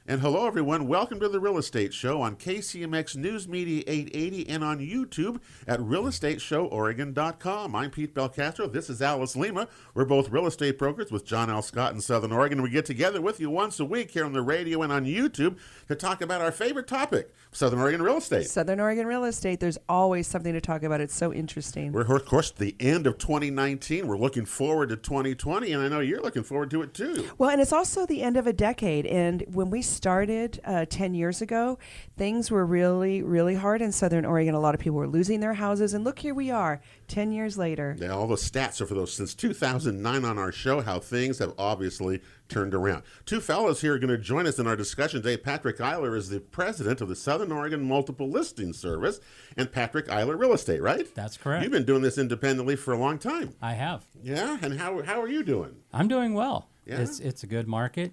And hello, everyone. Welcome to the Real Estate Show on KCMX News Media 880 and on YouTube at realestateshowOregon.com. I'm Pete Belcastro. This is Alice Lima. We're both real estate brokers with John L. Scott in Southern Oregon. We get together with you once a week here on the radio and on YouTube to talk about our favorite topic, Southern Oregon real estate. Southern Oregon real estate. There's always something to talk about. It's so interesting. We're, of course, at the end of 2019. We're looking forward to 2020, and I know you're looking forward to it, too. Well, and it's also the end of a decade. And when we started 10 years ago, things were really, really hard in Southern Oregon. A lot of people were losing their houses. And look, here we are 10 years later. Yeah, all the stats are for those since 2009 on our show, how things have obviously turned around. Two fellows here are going to join us in our discussion today. Patrick Iler is the president of the Southern Oregon Multiple Listing Service, and Patrick Iler Real Estate, right? That's correct. You've been doing this independently for a long time. I have. Yeah, and how are you doing? I'm doing well. Yeah? It's a good market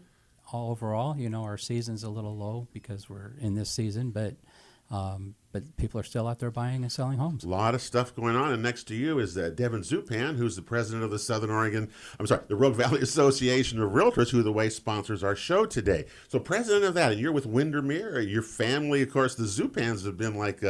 overall. You know, our season's a little low because we're in this season, but people are still out there buying and selling homes. A lot of stuff going on, and next to you is Devin Zupan, who's the president of the Rogue Valley Association of Realtors, who, the way, sponsors our show today. So president of that, and you're with Windermere. Your family, of course, the Zupans have been like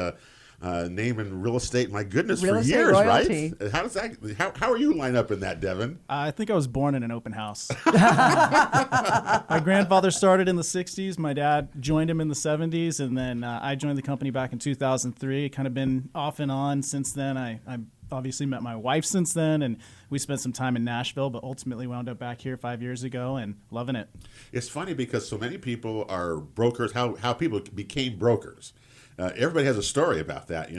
name in real estate, my goodness, real for estate years, royalty. Right? How does that? How are you line up in that, Devin? I think I was born in an open house. My grandfather started in the 60s. My dad joined him in the 70s, and then I joined the company back in 2003. Kind of been off and on since then. I obviously met my wife since then, and we spent some time in Nashville, but ultimately wound up back here 5 years ago and loving it. It's funny because so many people are brokers, how people became brokers. Everybody has a story about that,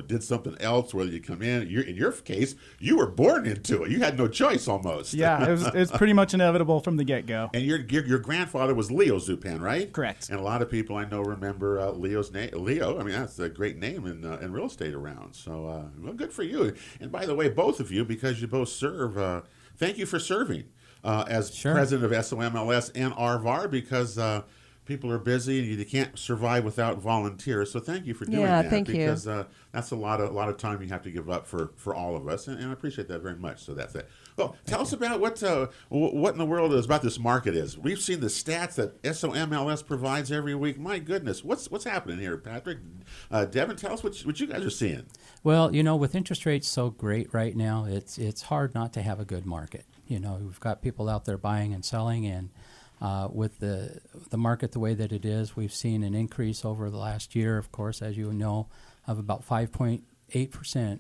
did something else, whether you come in your case, you were born into it. You had no choice almost. Yeah, it was pretty much inevitable from the get-go. And your grandfather was Leo Zupan, right? Correct. And a lot of people I know remember Leo's name. Leo, I mean, that's a great name in real estate around. So, well, good for you. And by the way, both of you, because you both serve, thank you for serving as president of SOMLS and RVAR, because people are busy and you can't survive without volunteers. So thank you for doing that. Thank you. Because that's a lot of time you have to give up for all of us, and I appreciate that very much. So that's it. Well, tell us about what in the world is about this market is. We've seen the stats that SOMLS provides every week. My goodness, what's happening here, Patrick? Devin, tell us what you guys are seeing. Well, with interest rates so great right now, it's hard not to have a good market. We've got people out there buying and selling, and with the market the way that it is, we've seen an increase over the last year, of course, as you know, of about 5.8%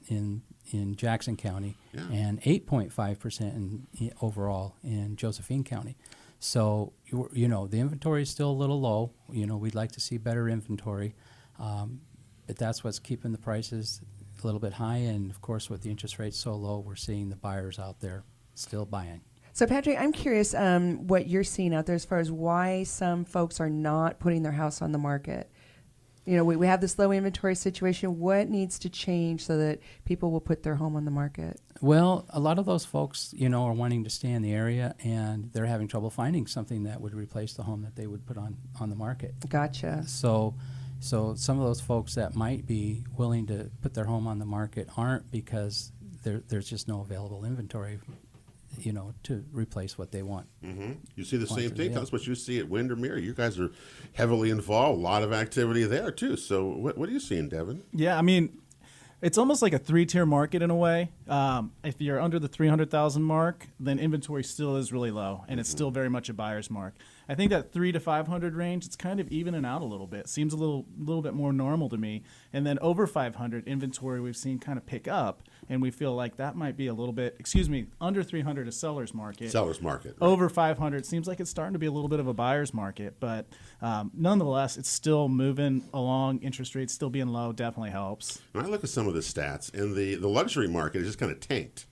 in Jackson County and 8.5% overall in Josephine County. So, the inventory is still a little low. We'd like to see better inventory, but that's what's keeping the prices a little bit high. And, of course, with the interest rates so low, we're seeing the buyers out there still buying. So, Patrick, I'm curious what you're seeing out there as far as why some folks are not putting their house on the market. We have this low inventory situation. What needs to change so that people will put their home on the market? Well, a lot of those folks, are wanting to stay in the area, and they're having trouble finding something that would replace the home that they would put on the market. Gotcha. So some of those folks that might be willing to put their home on the market aren't, because there's just no available inventory to replace what they want. Mm-hmm. You see the same thing? Tell us what you see at Windermere. You guys are heavily involved, a lot of activity there too. So what are you seeing, Devin? Yeah, I mean, it's almost like a three-tier market in a way. If you're under the 300,000 mark, then inventory still is really low, and it's still very much a buyer's mark. I think that 300 to 500 range, it's kind of evening out a little bit. Seems a little bit more normal to me. And then over 500 inventory, we've seen kind of pick up, and we feel like that might be a little bit. Under 300 is seller's market. Seller's market. Right. Over 500 seems like it's starting to be a little bit of a buyer's market, but nonetheless, it's still moving along. Interest rates still being low definitely helps. When I look at some of the stats, and the luxury market is just kind of tanked.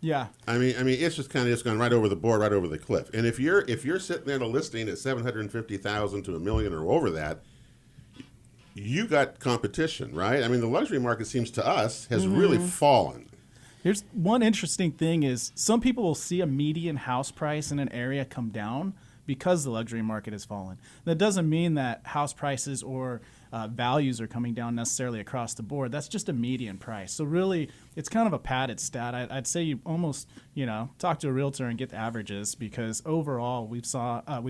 Yeah. I mean, it's just kind of gone right over the board, right over the cliff. And if you're sitting there at a listing at $750,000 to $1 million or over that, you got competition, right? I mean, the luxury market seems to us has really fallen. Here's one interesting thing is some people will see a median house price in an area come down because the luxury market has fallen. That doesn't mean that house prices or values are coming down necessarily across the board. That's just a median price. So really, it's kind of a padded stat. I'd say you almost, talk to a realtor and get the averages, because overall we've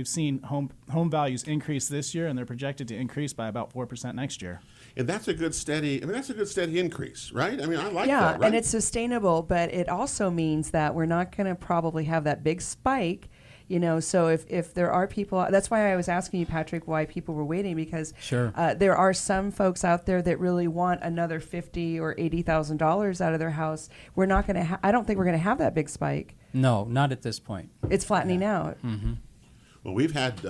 seen home values increase this year, and they're projected to increase by about 4% next year. And that's a good steady increase, right? I mean, I like Yeah, that, right? and it's sustainable, but it also means that we're not going to probably have that big spike. So if there are people, that's why I was asking you, Patrick, why people were waiting, because Sure. There are some folks out there that really want another $50,000 or $80,000 out of their house. We're not going to. I don't think we're going to have that big spike. No, not at this point. It's flattening out. Well, we've had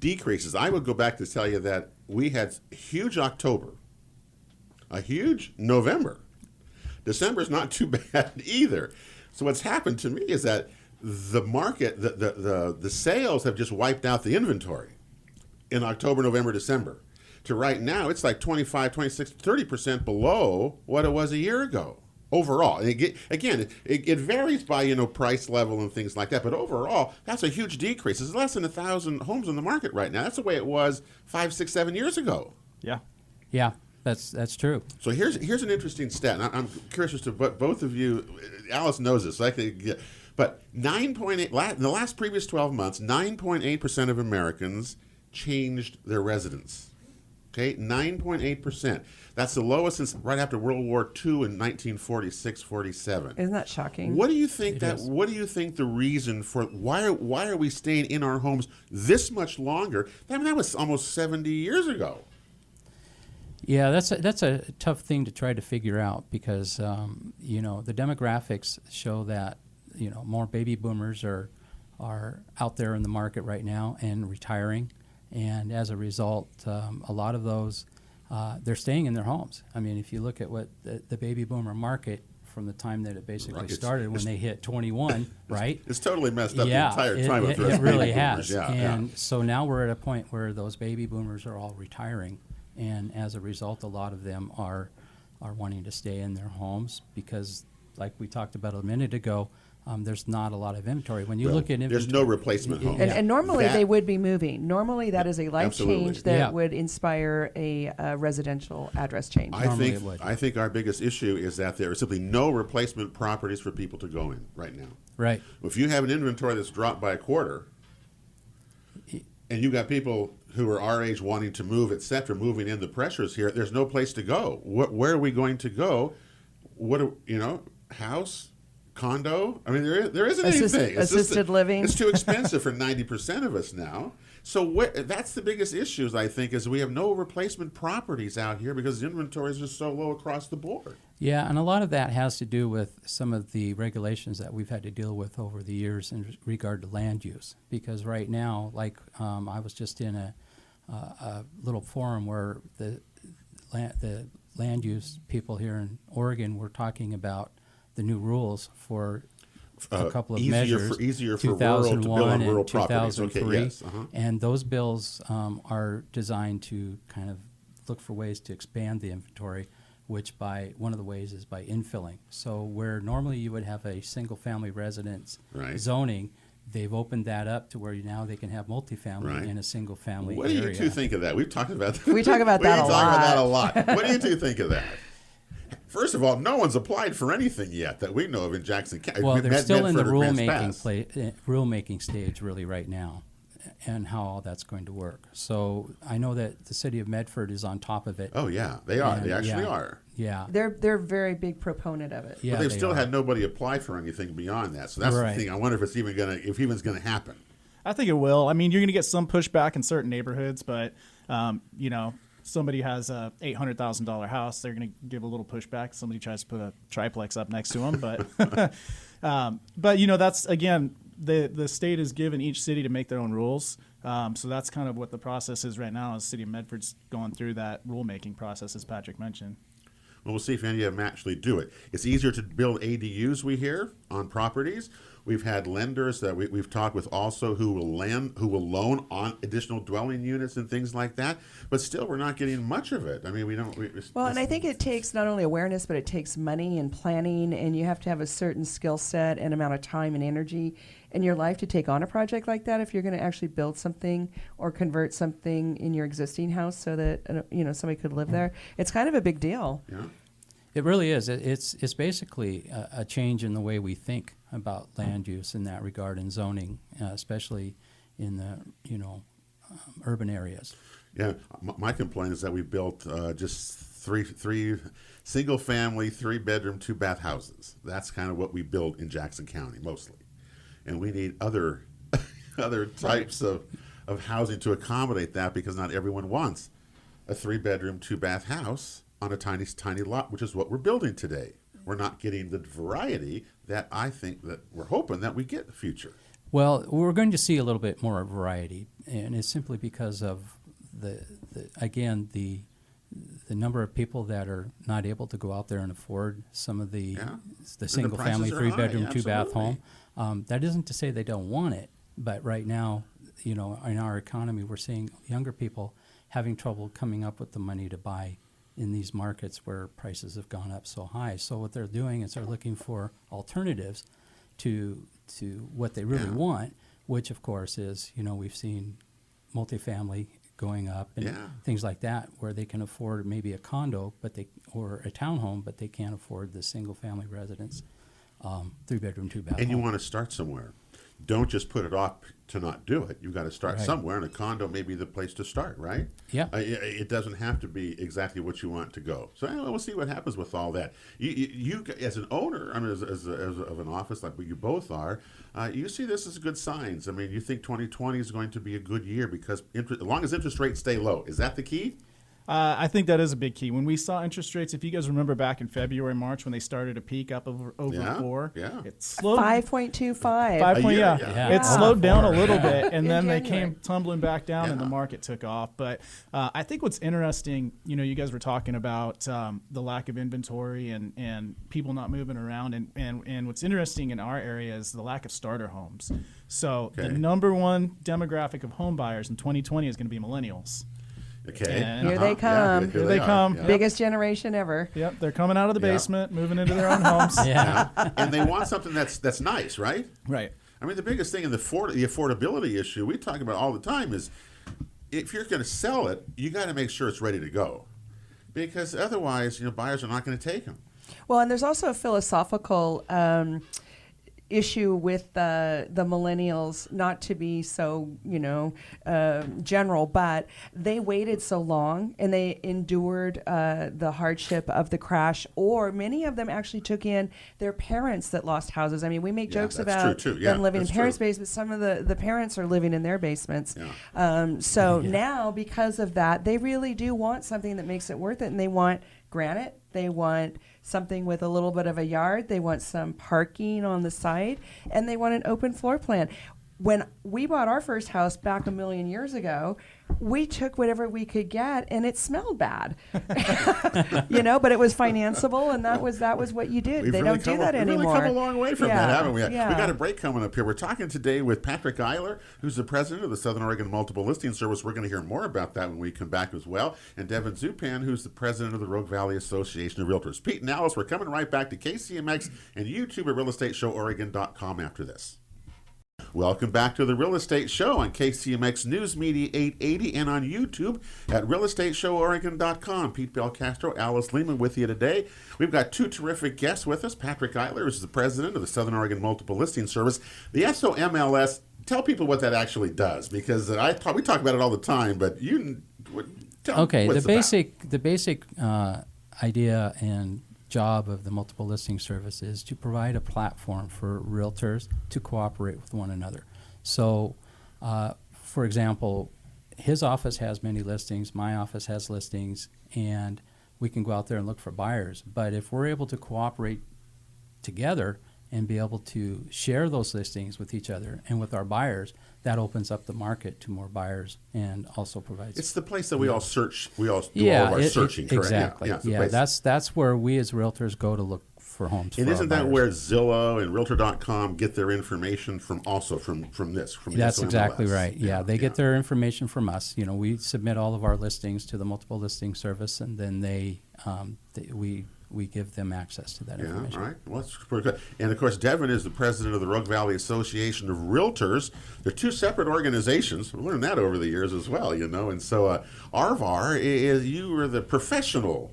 decreases. I would go back to tell you that we had huge October, a huge November. December's not too bad either. So what's happened to me is that the market, the sales have just wiped out the inventory in October, November, December. To right now, it's like 25, 26, 30% below what it was a year ago. Overall, and it varies by price level and things like that. But overall, that's a huge decrease. There's less than 1,000 homes on the market right now. That's the way it was 5, 6, 7 years ago. Yeah. Yeah, that's true. So here's an interesting stat. And I'm curious as to what both of you. Alice knows this. But 9.8 in the last previous 12 months, 9.8% of Americans changed their residence. Okay, 9.8%. That's the lowest since right after World War II in 1946-47. Isn't that shocking? What do you think It is. What do you think the reason for why are we staying in our homes this much longer? I mean, that was almost 70 years ago. Yeah, that's a tough thing to try to figure out, because the demographics show that more baby boomers are out there in the market right now and retiring, and as a result, a lot of those they're staying in their homes. I mean, if you look at what the baby boomer market from the time that it basically Right. started, when they hit 21, right? It's totally messed up Yeah, the entire time. it of really baby has. boomers. Yeah, And so now we're at a point where those baby boomers are all retiring, and as a result, a lot of them are wanting to stay in their homes because, like we talked about a minute ago, there's not a lot of inventory. When you Well, look at inventory, there's no replacement home. And normally That- they would be moving. Normally that is a life Absolutely. change that Yeah. would inspire a residential address change. Normally it would. I think our biggest issue is that there are simply no replacement properties for people to go in right now. right? If you have an inventory that's dropped by a quarter, and you got people who are our age wanting to move, et cetera, moving in, the pressures here, there's no place to go. Where are we going to go? House, condo? I mean, there isn't anything. It's just assisted living. It's too expensive for 90% of us now. So that's the biggest issues, I think, is we have no replacement properties out here because the inventory is just so low across the board. Yeah, and a lot of that has to do with some of the regulations that we've had to deal with over the years in regard to land use. Because right now, like I was just in a little forum where the land use people here in Oregon were talking about the new rules for a couple of measures, easier for rural to build on 2001 rural and properties. 2003. Okay, yes. Uh-huh. And those bills are designed to kind of look for ways to expand the inventory, which one of the ways is by infilling. So where normally you would have a single-family residence Right. zoning, they've opened that up to where now they can have multifamily Right. in a single-family What do area. you two think of that? We've talked about that. We talk about that a lot. What do you two think of that? First of all, no one's applied for anything yet that we know of in Jackson County. Well, they're still in the Medford or Grants Pass. rulemaking stage really right now, and how all that's going to work. So I know that the city of Medford is on top of it. Oh yeah, they are. And, They actually yeah. are. Yeah. They're a very big proponent of it. Yeah, But they've they still are. had nobody apply for anything beyond that. So that's Right. the thing. I wonder if it's even gonna happen. I think it will. I mean, you're going to get some pushback in certain neighborhoods, but somebody has a $800,000 house, they're going to give a little pushback. Somebody tries to put a triplex up next to them, but that's again, the state has given each city to make their own rules. So that's kind of what the process is right now. Is the city of Medford's going through that rulemaking process, as Patrick mentioned. Well, we'll see if any of them actually do it. It's easier to build ADUs, we hear, on properties. We've had lenders that we've talked with also who will loan on additional dwelling units and things like that. But still, we're not getting much of it. I mean, we don't. Well, and I think it takes not only awareness, but it takes money and planning, and you have to have a certain skill set and amount of time and energy in your life to take on a project like that if you're going to actually build something or convert something in your existing house so that somebody could live there. It's kind of a big deal. Yeah. It really is. It's basically a change in the way we think about land use in that regard and zoning, especially in the urban areas. Yeah, my complaint is that we built just three single-family, 3-bedroom, 2-bath houses. That's kind of what we build in Jackson County mostly, and we need other types of housing to accommodate that because not everyone wants a 3-bedroom, 2-bath house on a tiny lot, which is what we're building today. We're not getting the variety that I think that we're hoping that we get in the future. Well, we're going to see a little bit more variety, and it's simply because of the number of people that are not able to go out there and afford some of the single family 3-bedroom 2-bath home. That isn't to say they don't want it, but right now, in our economy, we're seeing younger people having trouble coming up with the money to buy in these markets where prices have gone up so high. So what they're doing is they're looking for alternatives to what they really want, which of course is, we've seen multifamily going up and things like that, where they can afford maybe a condo, or a townhome, but they can't afford the single family residence, 3-bedroom, 2-bath. And you want to start somewhere. Don't just put it off to not do it. You've got to start somewhere, and a condo may be the place to start, right? Yeah. It doesn't have to be exactly what you want to go. So anyway, we'll see what happens with all that. You as an owner, I mean, as of an office like you both are, you see this as good signs. I mean, you think 2020 is going to be a good year because as long as interest rates stay low. Is that the key? I think that is a big key. When we saw interest rates, if you guys remember back in February, March, when they started to peak up over 4, it slowed. 5.25. It slowed down a little bit, and then they came tumbling back down, and the market took off. But I think what's interesting, you guys were talking about the lack of inventory and people not moving around, and what's interesting in our area is the lack of starter homes. So the number one demographic of home buyers in 2020 is going to be millennials. Okay. And Here they come. Yeah, Here they come. Yeah. Biggest generation ever. Yep, they're coming out of the basement, moving into their own homes. And they want something that's nice, right? Right. I mean, the biggest thing in the affordability issue we talk about all the time is if you're going to sell it, you got to make sure it's ready to go, because otherwise, buyers are not going to take them. Well, and there's also a philosophical issue with the millennials, not to be so general, but they waited so long and they endured the hardship of the crash, or many of them actually took in their parents that lost houses. I mean, we make jokes about them living in parents' basements. Some of the parents are living in their basements. Now, because of that, they really do want something that makes it worth it, and they want granite. They want something with a little bit of a yard. They want some parking on the side, and they want an open floor plan. When we bought our first house back a million years ago, we took whatever we could get, and it smelled bad, but it was financeable, and that was what you did. They don't do that anymore. We've really come a long way from that, haven't we? We got a break coming up here. We're talking today with Patrick Iler, who's the president of the Southern Oregon Multiple Listing Service. We're going to hear more about that when we come back as well. And Devin Zupan, who's the president of the Rogue Valley Association of Realtors. Pete and Alice, we're coming right back to KCMX and YouTube at realestateshoworegon.com after this. Welcome back to the Real Estate Show on KCMX News Media 880 and on YouTube at realestateshoworegon.com. Pete Belcastro, Alice Lehman with you today. We've got two terrific guests with us. Patrick Iler, who's the president of the Southern Oregon Multiple Listing Service. The SOMLS, tell people what that actually does, because we talk about it all the time, but tell them what's the basic idea and job of the multiple listing service is to provide a platform for realtors to cooperate with one another. So, for example, his office has many listings, my office has listings, and we can go out there and look for buyers. But if we're able to cooperate together and be able to share those listings with each other and with our buyers, that opens up the market to more buyers and also provides. It's the place that we all search. We all do all of our searching. Correct? Exactly. Yeah, that's where we as realtors go to look for homes. And for isn't our that buyers. where Zillow and Realtor.com get their information from? Also from this, from the That's SOMLS? exactly right. Yeah, they get their information from us. You know, we submit all of our listings to the multiple listing service, and then we give them access to that Yeah, information. all right. Well, that's pretty good. And of course, Devin is the president of the Rogue Valley Association of Realtors. They're two separate organizations. We learned that over the years as well, you know. And so, RVAR is you are the professional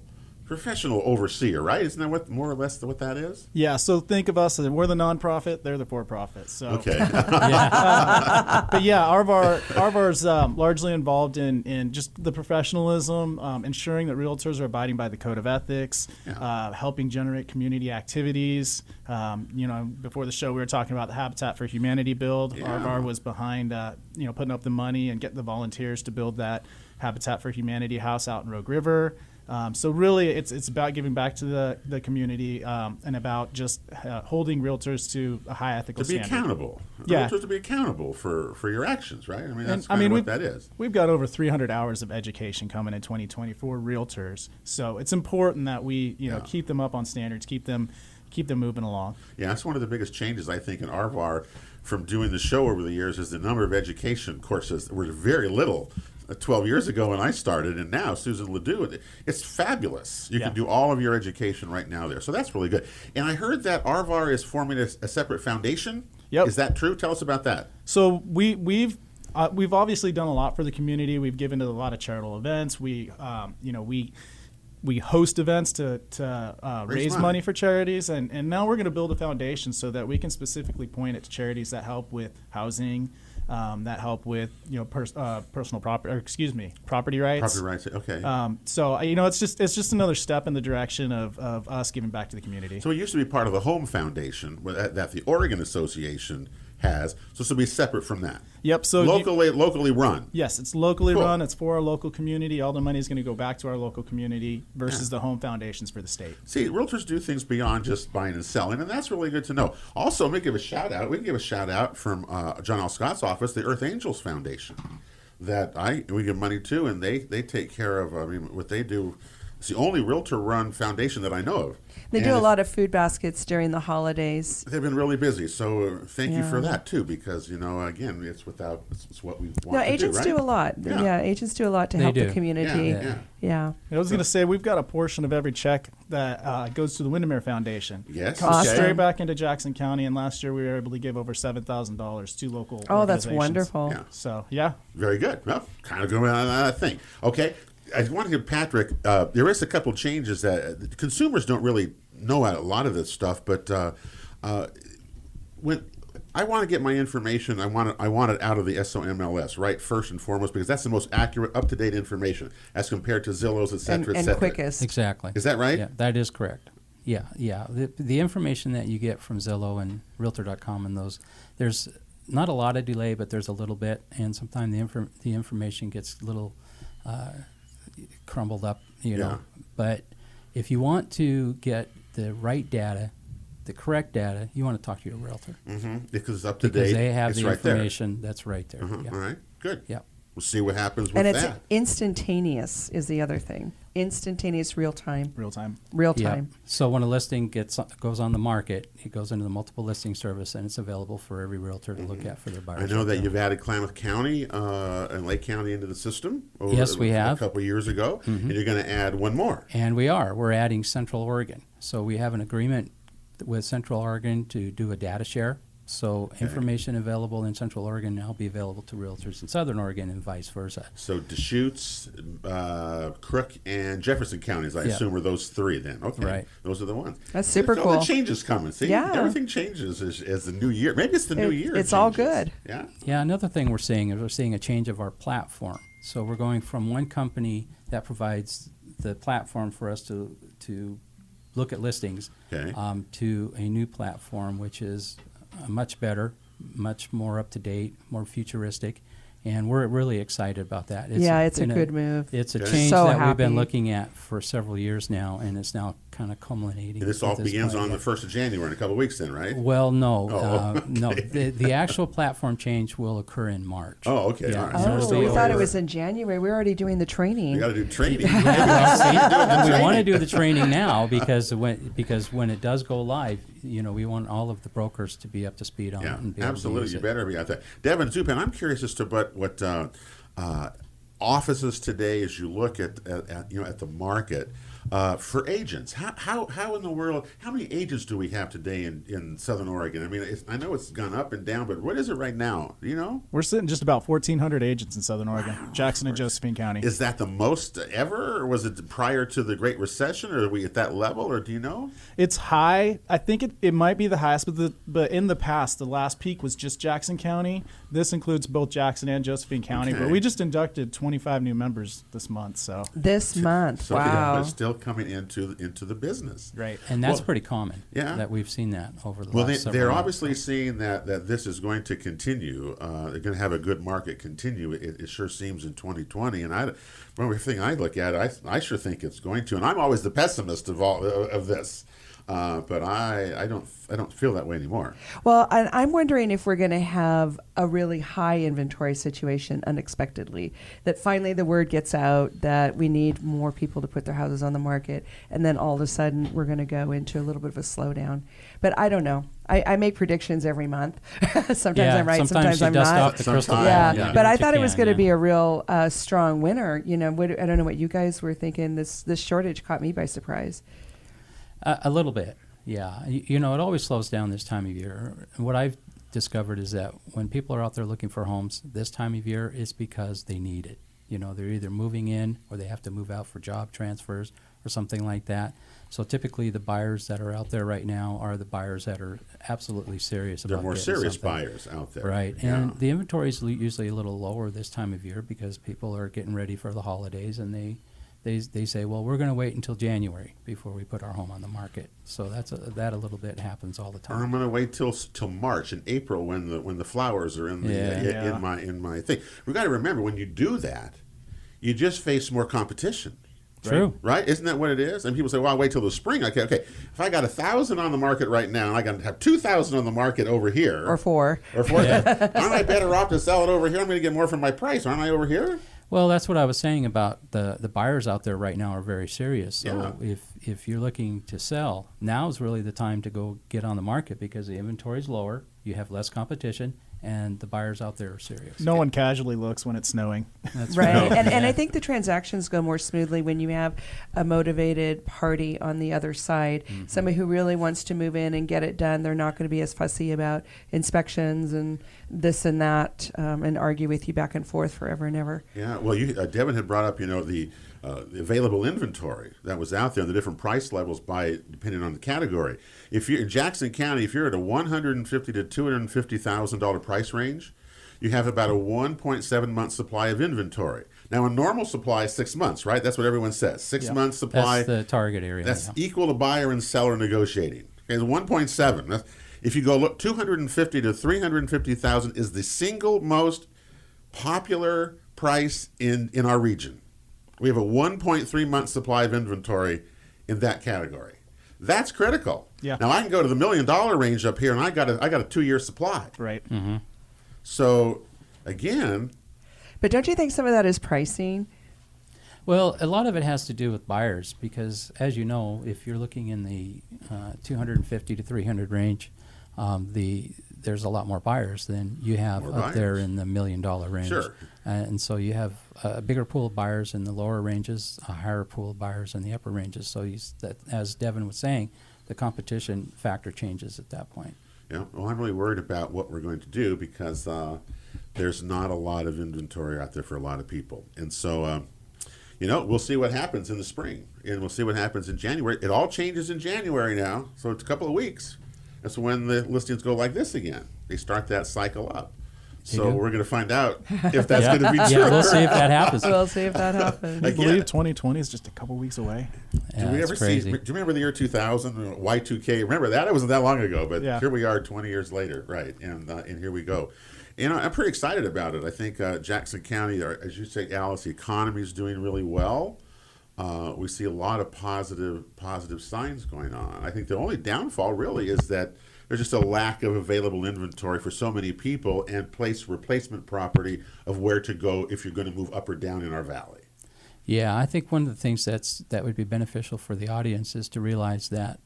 overseer, right? Isn't that what more or less what that is? Yeah, so think of us as we're the nonprofit, they're the for-profit. So, Okay. but yeah, RVAR's largely involved in just the professionalism, ensuring that realtors are abiding by the code of ethics, helping generate community activities. You know, before the show we were talking about the Habitat for Humanity build. Yeah. RVAR was behind, putting up the money and getting the volunteers to build that Habitat for Humanity house out in Rogue River. So really, it's about giving back to the community and about just holding realtors to a high ethical To be standard. accountable. Yeah. Realtors to be accountable for your actions, right? I mean, that's kind of what that is. We've got over 300 hours of education coming in 2020 for realtors. So it's important that we keep them up on standards, keep them moving along. Yeah, that's one of the biggest changes, I think, in RVAR from doing the show over the years is the number of education courses were very little 12 years ago when I started, and now Susan Ledoux, it's fabulous. You can do all of your education right now there. So that's really good. And I heard that RVAR is forming a separate foundation. Yep. Is that true? Tell us about that. So we've obviously done a lot for the community. We've given to a lot of charitable events. We host events to raise money for charities, and now we're going to build a foundation so that we can specifically point it to charities that help with housing, that help with personal property, property rights. Property rights, okay. So it's just another step in the direction of us giving back to the community. So it used to be part of the Home Foundation that the Oregon Association has. So this will be separate from that. Yep. So locally run. Yes, it's locally Cool. run. It's for our local community. All the money is going to go back to our local community versus the home foundations for the state. See, realtors do things beyond just buying and selling, and that's really good to know. Also, let me give a shout out. We can give a shout out from John L. Scott's office, the Earth Angels Foundation, that we give money to, and they take care of. I mean, what they do. It's the only realtor-run foundation that I know of. They do a lot of food baskets during the holidays. They've been really busy, so thank you for that too. Because again, it's what we want. No, agents to do, right? do a lot. Yeah, agents do a lot to help the community. Yeah. I was going to say we've got a portion of every check that goes to the Windermere Foundation. Yes, Awesome. Straight back into Jackson County, and last year we were able to give over $7,000 to local. Oh, that's organizations. wonderful. Yeah. So yeah. Very good. Well, kind of going on that thing. Okay. I want to give Patrick, there is a couple changes that consumers don't really know a lot of this stuff, but when I want to get my information, I want it out of the SOMLS, right, first and foremost, because that's the most accurate, up-to-date information as compared to Zillow's, et cetera, et And cetera. quickest. Exactly. Is that right? Yeah, that is correct. Yeah. The information that you get from Zillow and Realtor.com and those, there's not a lot of delay, but there's a little bit, and sometimes the information gets a little crumbled up, know. But if you want to get the right data, the correct data, you want to talk to your realtor. Mm-hmm. Because it's up to date. Because they have it's the right information that's right there. There. Yeah. All right. Good. Yeah. We'll see what happens with And it's that. instantaneous is the other thing. Instantaneous, real time. Real time. Yeah. So when a listing goes on the market, it goes into the multiple listing service, and it's available for every realtor to look at for their buyers. I know that you've added Klamath County and Lake County into the system. Yes, we have. A couple of years ago, and you're going to add one more. And we're adding Central Oregon. So we have an agreement with Central Oregon to do a data share. So information available in Central Oregon now will be available to realtors in Southern Oregon and vice versa. So Deschutes, Crook, and Jefferson counties, I assume, are those three then. Okay. Right. Those are the ones. That's super So cool. the changes coming. See? Yeah. Everything changes as the new year. Maybe it's the new year. It's all changes. good. Yeah. Yeah, another thing we're seeing is we're seeing a change of our platform. So we're going from one company that provides the platform for us to look at listings to a new platform, which is much better, much more up-to-date, more futuristic, and we're really excited about that. It's a good move. It's a change So that we've been happy. looking at for several years now, and it's now kind of culminating. And this all at begins point. on the 1st of January in a couple of weeks then, right? Well, no, Oh, no. The actual platform change will occur in March. Oh, okay. All right. so Oh, it'll we be thought it over- was in January. We're already doing the training. You got to do training. Well, see, we training. want to do the training now because when it does go live, we want all of the brokers to be up to speed on Yeah, it and be able to absolutely. use You it. better be out there. Devin, Zupan, I'm curious as to what offices today, as you look at the market for agents. How in the world? How many agents do we have today in Southern Oregon? I mean, I know it's gone up and down, but what is it right now? Do you know? We're sitting just about 1,400 agents in Southern Oregon, Jackson and Josephine County. Is that the most ever, or was it prior to the Great Recession, or are we at that level, or do you know? It's high. I think it might be the highest, but in the past, the last peak was just Jackson County. This includes both Jackson and Josephine County, Okay. but we just inducted 25 new members this month. So This month. So Wow. it's still coming into the business. right. And that's Well, pretty common. yeah. That we've seen that over the Well, last several they're months. obviously seeing that this is going to continue. They're going to have a good market continue. It sure seems in 2020. And from everything I look at, I sure think it's going to. And I'm always the pessimist of this. But I don't feel that way anymore. Well, I'm wondering if we're going to have a really high inventory situation unexpectedly, that finally the word gets out that we need more people to put their houses on the market, and then all of a sudden we're going to go into a little bit of a slowdown. But I don't know. I make predictions every month. Sometimes I'm right, sometimes you I'm dust not. off the crystal ball. Yeah, You do but I what you thought it was can, going to yeah. be a real strong winter. I don't know what you guys were thinking. This shortage caught me by surprise. A little bit, yeah. It always slows down this time of year. And what I've discovered is that when people are out there looking for homes this time of year, it's because they need it. They're either moving in or they have to move out for job transfers or something like that. So typically the buyers that are out there right now are the buyers that are absolutely serious They're about more getting serious something. buyers out there. Right, Yeah. and the inventory is usually a little lower this time of year because people are getting ready for the holidays, and they say, well, we're going to wait until January before we put our home on the market. So that a little bit happens all the Or I'm time. going to wait till March and April when the flowers are in the Yeah. in my thing. We got to remember, when you do that, you just face more competition. True. Right? Isn't that what it is? And people say, well, I'll wait till the spring. Okay. If I got 1,000 on the market right now, and I got to have 2,000 on the market over here. Or 4. Or 4. Aren't I better off to sell it over here? I'm going to get more for my price. Aren't I over here? Well, that's what I was saying about the buyers out there right now are very serious. So if you're looking to sell, now is really the time to go get on the market because the inventory is lower, you have less competition, and the buyers out there are serious. No one casually looks when it's snowing. That's Right, right. and I think the transactions go more smoothly when you have a motivated party on the other side, somebody who really wants to move in and get it done. They're not going to be as fussy about inspections and this and that, and argue with you back and forth forever and ever. Yeah. Well, Devin had brought up, the available inventory that was out there and the different price levels depending on the category. If you're in Jackson County, if you're at a $150,000 to $250,000 price range, you have about a 1.7 month supply of inventory. Now, a normal supply is 6 months, right? That's what everyone says. 6 months supply. That's the target area. That's yeah. equal to buyer and seller negotiating. Okay, the 1.7. If you go look, 250 to 350,000 is the single most popular price in our region. We have a 1.3 month supply of inventory in that category. That's critical. Yeah. Now I can go to the $1 million range up here, and I got a 2-year supply. Right. So again, But don't you think some of that is pricing? Well, a lot of it has to do with buyers because, as you know, if you're looking in the 250 to 300 range, there's a lot more buyers than you have More up there buyers. in the $1 million range. Sure. And so you have a bigger pool of buyers in the lower ranges, a higher pool of buyers in the upper ranges. So as Devin was saying, the competition factor changes at that point. yeah, well, I'm really worried about what we're going to do because there's not a lot of inventory out there for a lot of people. And so, we'll see what happens in the spring, and we'll see what happens in January. It all changes in January now, so it's a couple of weeks. That's when the listings go like this again. They start that cycle up. So do. we're going to find out if that's going to be true. Yeah, we'll see if that happens. We'll see if that happens. I Again, believe 2020 is just a couple weeks away. Yeah, do we it's ever crazy. see? Do you remember the year 2000, Y2K? Remember that? It wasn't that long ago, but Yeah. here we are 20 years later, right? And here we go. I'm pretty excited about it. I think Jackson County, as you say, Alice, the economy is doing really well. we see a lot of positive signs going on. I think the only downfall really is that there's just a lack of available inventory for so many people and place replacement property of where to go if you're going to move up or down in our valley. Yeah, I think one of the things that would be beneficial for the audience is to realize that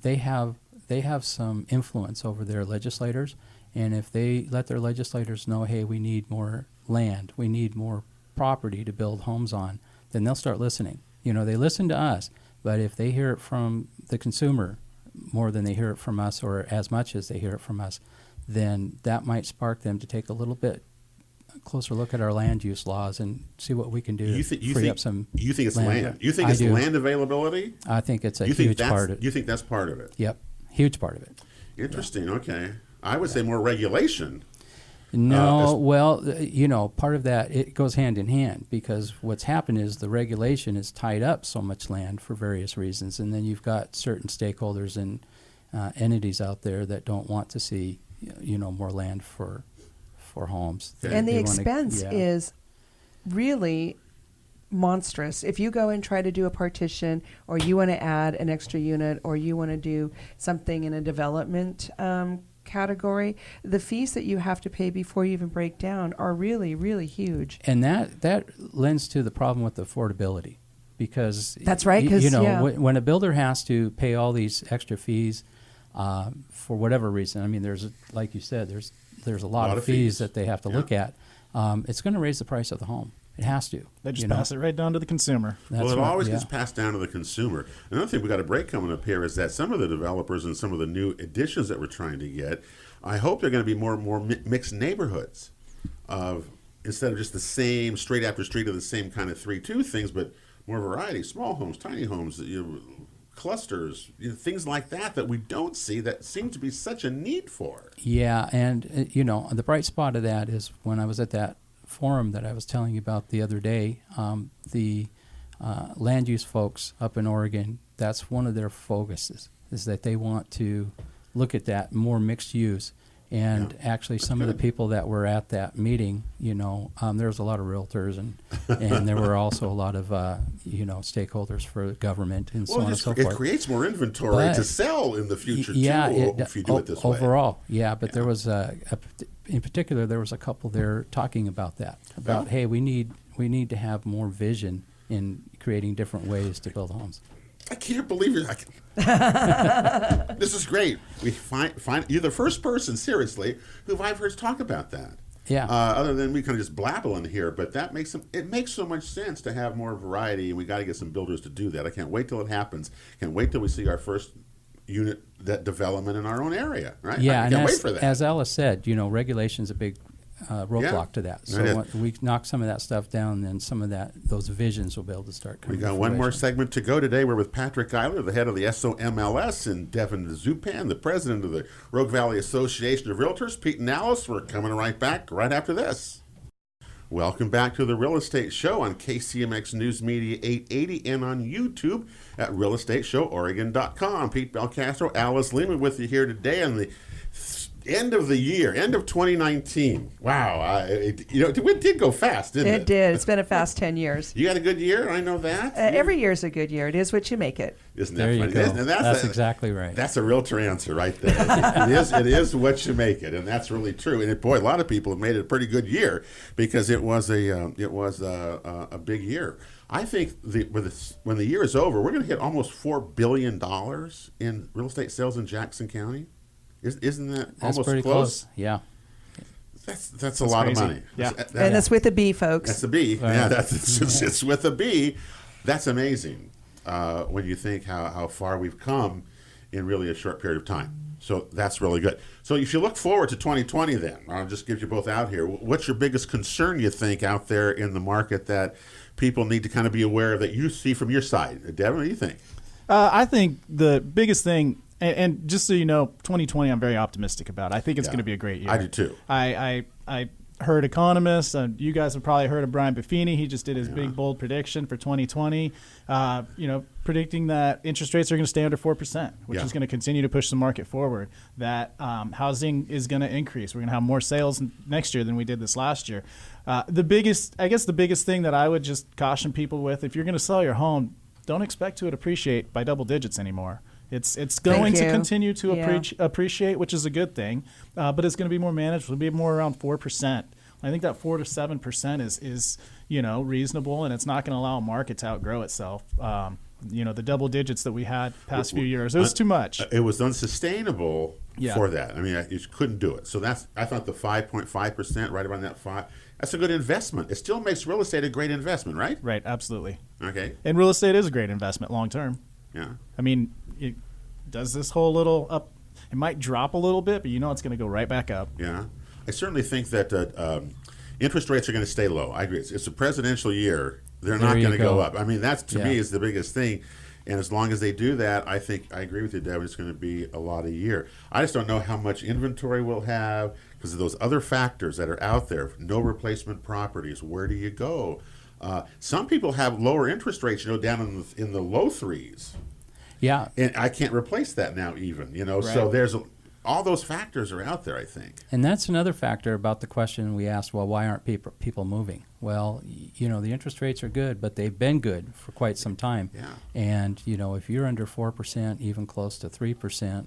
they have some influence over their legislators, and if they let their legislators know, hey, we need more land, we need more property to build homes on, then they'll start listening. They listen to us, but if they hear it from the consumer more than they hear it from us, or as much as they hear it from us, then that might spark them to take a little bit closer look at our land use laws and see what we can do to free up some. You think it's land? You think it's land availability? I think it's a huge part of it. You think that's part of it? Yep, huge part of it. Interesting. Okay, I would say more regulation. No, part of that, it goes hand in hand, because what's happened is the regulation has tied up so much land for various reasons, and then you've got certain stakeholders and entities out there that don't want to see, more land for homes. And the expense is really monstrous. If you go and try to do a partition, or you want to add an extra unit, or you want to do something in a development category, the fees that you have to pay before you even break down are really, really huge. And that lends to the problem with affordability, because that's right. When a builder has to pay all these extra fees for whatever reason, I mean, like you said, there's a lot of fees that they have to look at. It's going to raise the price of the home. It has to. They just pass it right down to the consumer. Well, it always gets passed down to the consumer. Another thing we got a break coming up here is that some of the developers and some of the new additions that we're trying to get, I hope they're going to be more and more mixed neighborhoods, instead of just the same street after street of the same kind of 3-2 things, but more variety, small homes, tiny homes, clusters, things like that we don't see that seem to be such a need for. Yeah, and the bright spot of that is when I was at that forum that I was telling you about the other day, the land use folks up in Oregon, that's one of their focuses, is that they want to look at that more mixed use. And actually, some of the people that were at that meeting, there was a lot of realtors, and there were also a lot of stakeholders for government and so on and so forth. It creates more inventory to sell in the future too, if you do it this way. Overall, but there was in particular, there was a couple there talking about that, hey, we need to have more vision in creating different ways to build homes. I can't believe it. This is great. We find you're the first person, seriously, who I've heard talk about that. Yeah. Other than we kind of just blabbling here, but it makes so much sense to have more variety, and we got to get some builders to do that. I can't wait till it happens. Can't wait till we see our first unit that development in our own area. Right? Yeah. I can't wait for that. As Alice said, regulation's a big roadblock to that. So when we knock some of that stuff down, then some of those visions will be able to start coming. We got one more segment to go today. We're with Patrick Iler, the head of the SOMLS, and Devin Zupan, the president of the Rogue Valley Association of Realtors. Pete and Alice, we're coming right back right after this. Welcome back to the Real Estate Show on KCMX News Media 880 and on YouTube at realestateshoworegon.com. Pete Belcastro, Alice Lehman with you here today on the end of the year, end of 2019. Wow, it did go fast, didn't it? It did. It's been a fast 10 years. You had a good year, I know that. Every year's a good year. It is what you make it. Isn't that there funny? You go. And that's exactly right. That's a realtor answer right there. It is what you make it, and that's really true. And boy, a lot of people have made it a pretty good year because it was a big year. I think when the year is over, we're going to hit almost $4 billion in real estate sales in Jackson County. Isn't that that's almost pretty close? Yeah. That's a lot crazy. of money. Yeah. And that's with a B, folks. That's a B. Yeah, it's with a B. That's amazing when you think how far we've come in really a short period of time. So that's really good. So if you look forward to 2020 then, I'll just give you both out here. What's your biggest concern, you think, out there in the market that people need to kind of be aware of that you see from your side? Devin, what do you think? I think the biggest thing, and just so you know, 2020 I'm very optimistic about. I think it's going to be a great year. I do too. I heard economists. You guys have probably heard of Brian Buffini. He just did his big, bold prediction for 2020, predicting that interest rates are going to stay under 4%, which is going to continue to push the market forward, that housing is going to increase. We're going to have more sales next year than we did this last year. The biggest thing that I would just caution people with, if you're going to sell your home, don't expect to appreciate by double digits anymore. It's going to continue to appreciate, which is a good thing, but it's going to be more manageable. It'll be more around 4%. I think that 4 to 7% is reasonable, and it's not going to allow a market to outgrow itself. The double digits that we had past few years, it was too much. It was unsustainable for that. I mean, you couldn't do it. So I thought the 5.5%, right around that 5%, that's a good investment. It still makes real estate a great investment, right? Right, absolutely. Okay. And real estate is a great investment long term. Yeah. I mean, it does this whole little up. It might drop a little bit, but it's going to go right back up. Yeah. I certainly think that interest rates are going to stay low. I agree. It's a presidential year. They're not going to go up. I mean, that's to me is the biggest thing. And as long as they do that, I think I agree with you, Devin. It's going to be a lot a year. I just don't know how much inventory we'll have because of those other factors that are out there. No replacement properties. Where do you go? Some people have lower interest rates, down in the low 3s. Yeah. And I can't replace that now even, Right. So there's all those factors are out there, I think. And that's another factor about the question we asked, well, why aren't people moving? Well, the interest rates are good, but they've been good for quite some time. Yeah. And, if you're under 4%, even close to 3%,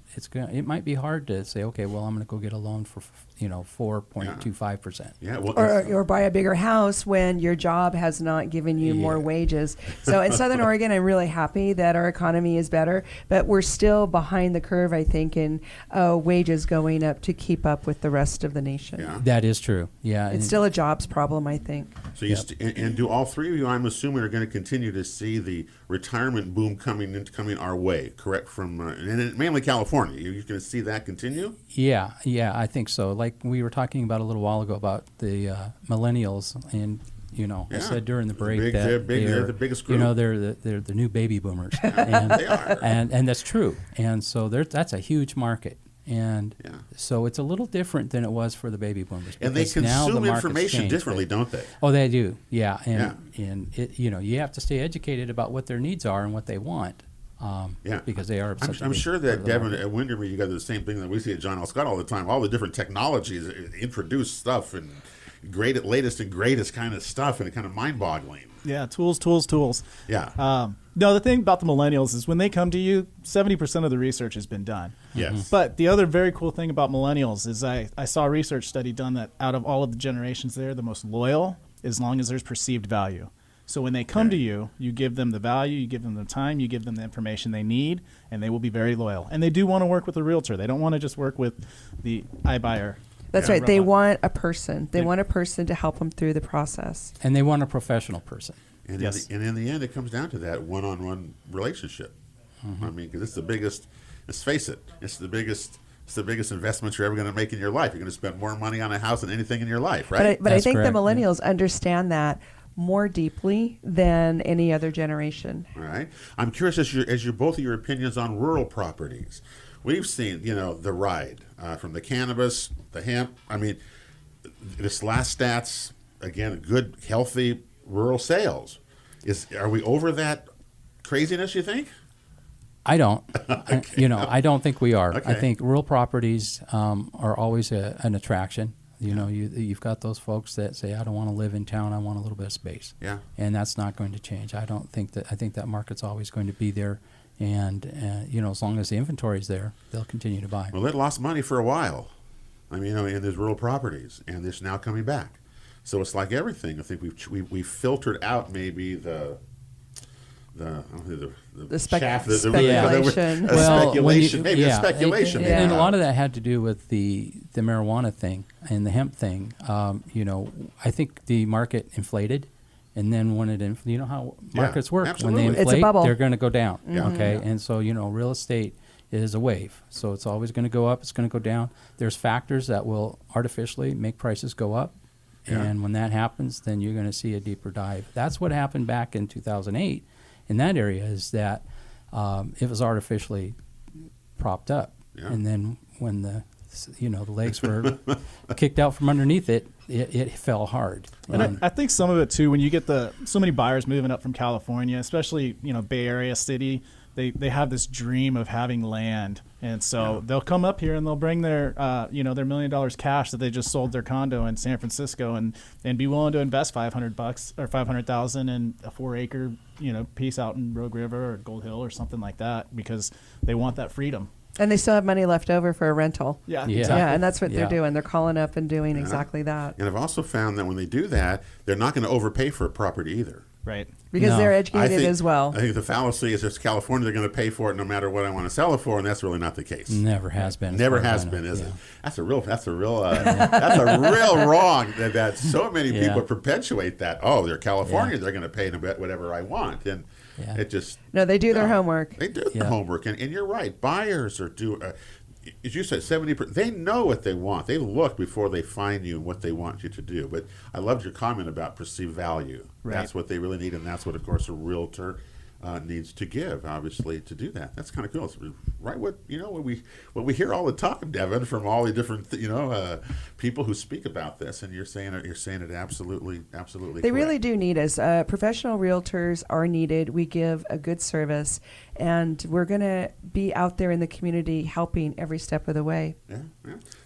it might be hard to say, okay, well, I'm going to go get a loan for, 4.25%. Yeah. Well, Or buy a bigger house when your job has not given you more wages. So in Southern Oregon, I'm really happy that our economy is better, but we're still behind the curve, I think, in wages going up to keep up with the rest of the nation. Yeah. That is true. Yeah. It's still a jobs problem, I think. So and do all three of you, I'm assuming, are going to continue to see the retirement boom coming our way, correct? From and mainly California. You're going to see that continue? Yeah, I think so. Like we were talking about a little while ago about the millennials, and I said during the break they're the biggest group. They're the new baby boomers, and They are. and that's true. And so that's a huge market. And so it's a little different than it was for the baby boomers. And they because now the consume market's information changed, differently, but- don't they? Oh, they do. Yeah, and it, you have to stay educated about what their needs are and what they want. Because they are. I'm sure that Devin at Windermere, you got the same thing that we see at John L. Scott all the time. All the different technologies, introduce stuff and latest and greatest kind of stuff, and it kind of mind-boggling. Yeah, tools. Yeah. No, the thing about the millennials is when they come to you, 70% of the research has been done. Yes. But the other very cool thing about millennials is I saw a research study done that out of all of the generations, they're the most loyal as long as there's perceived value. So when they come to you, you give them the value, you give them the time, you give them the information they need, and they will be very loyal. And they do want to work with a realtor. They don't want to just work with the iBuyer. That's right. They want a person. They want a person to help them through the process. And they want a professional person. And in the end, it comes down to that one-on-one relationship. I mean, because it's the biggest. Let's face it. It's the biggest investment you're ever going to make in your life. You're going to spend more money on a house than anything in your life, right? But I think correct. the millennials understand that more deeply than any other generation. All right. I'm curious as your both of your opinions on rural properties. We've seen, the ride from the cannabis, the hemp. I mean, this last stats again, good, healthy rural sales. Are we over that craziness? You think? I don't. Okay. I don't think we are. Okay. I think rural properties are always an attraction. You've got those folks that say, I don't want to live in town, I want a little bit of space. Yeah. And that's not going to change. I think that market's always going to be there. And, as long as the inventory is there, they'll continue to buy. Well, it lost money for a while. I mean, in these rural properties, and it's now coming back. So it's like everything. I think we've filtered out maybe the speculation. Speculation, maybe the speculation. And a lot of that had to do with the marijuana thing and the hemp thing. I think the market inflated, and then when it, how markets work. Absolutely. When they It's a inflate, bubble. they're going to go down. Yeah. Okay, Yeah. and so real estate is a wave, so it's always going to go up. It's going to go down. There's factors that will artificially make prices go up. Yeah. And when that happens, then you're going to see a deeper dive. That's what happened back in 2008 in that area, is that it was artificially propped up. Yeah. And then when the the legs were kicked out from underneath it. It fell hard. And I think some of it too, when you get so many buyers moving up from California, especially Bay Area city, they have this dream of having land, and so they'll come up here and they'll bring their their $1 million cash that they just sold their condo in San Francisco, and be willing to invest $500 or $500,000 in a 4-acre piece out in Rogue River or Gold Hill or something like that, because they want that freedom. And they still have money left over for a rental. Yeah, Yeah. exactly. Yeah, and that's what they're Yeah. doing. They're calling up and doing exactly that. And I've also found that when they do that, they're not going to overpay for a property either. Right. Because No. they're I educated think, as well. I think the fallacy is just California, they're going to pay for it no matter what I want to sell it for, and that's really not the case. Never has been. as Never far as has I been, know. is Yeah. it? That's a real that's a real wrong that so many Yeah. people perpetuate that. Oh, they're California, they're going to pay whatever I want, and Yeah. it just No, they do their homework. They do the Yeah. homework, and you're right. Buyers are as you said, 70%. They know what they want. They look before they find you and what they want you to do. But I loved your comment about perceived value. Right. That's what they really need, and that's what, of course, a realtor needs to give, obviously, to do that. That's kind of cool. It's right what we hear all the time, Devin, from all the different people who speak about this, and you're saying it absolutely They correct. really do need us. Professional realtors are needed. We give a good service, and we're going to be out there in the community helping every step of the way. Yeah.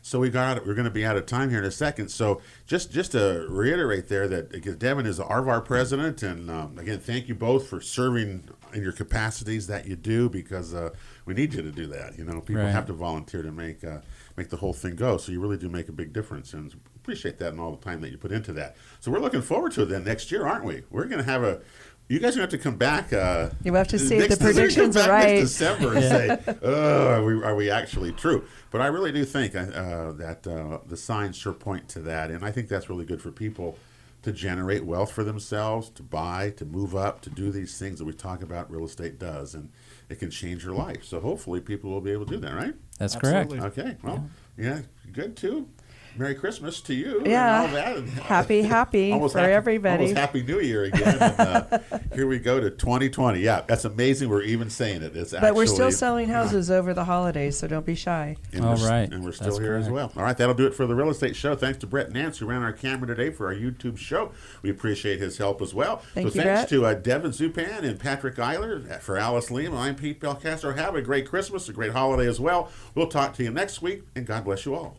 So we're going to be out of time here in a second. So just to reiterate there that again, Devin is the RVAR president, and again, thank you both for serving in your capacities that you do, because we need you to do that. People Right. have to volunteer to make the whole thing go. So you really do make a big difference, and appreciate that and all the time that you put into that. So we're looking forward to it then next year, aren't we? We're going to have you guys are going to have to come back. You have to see if the next- predictions come are back right. Next December and say, are we actually true? But I really do think that the signs sure point to that. And I think that's really good for people to generate wealth for themselves, to buy, to move up, to do these things that we talk about real estate does. And it can change your life. So hopefully people will be able to do that, right? That's Absolutely. correct. Okay. Well, yeah, good too. Merry Christmas to you. Yeah. And all that. And, Happy almost for happy- everybody. Almost Happy New Year again. And, here we go to 2020. Yeah, that's amazing. We're even saying it. It's But we're still actually- selling houses over the holidays, so don't be shy. And All we're, right. And we're still That's here as correct. well. All right, that'll do it for the Real Estate Show. Thanks to Brett Nance, who ran our camera today for our YouTube show. We appreciate his help as well. Thank so you, thanks Brett. to Devin Zupan and Patrick Iler. For Alice Lima, I'm Pete Belcastro. Have a great Christmas, a great holiday as well. We'll talk to you next week, and God bless you all.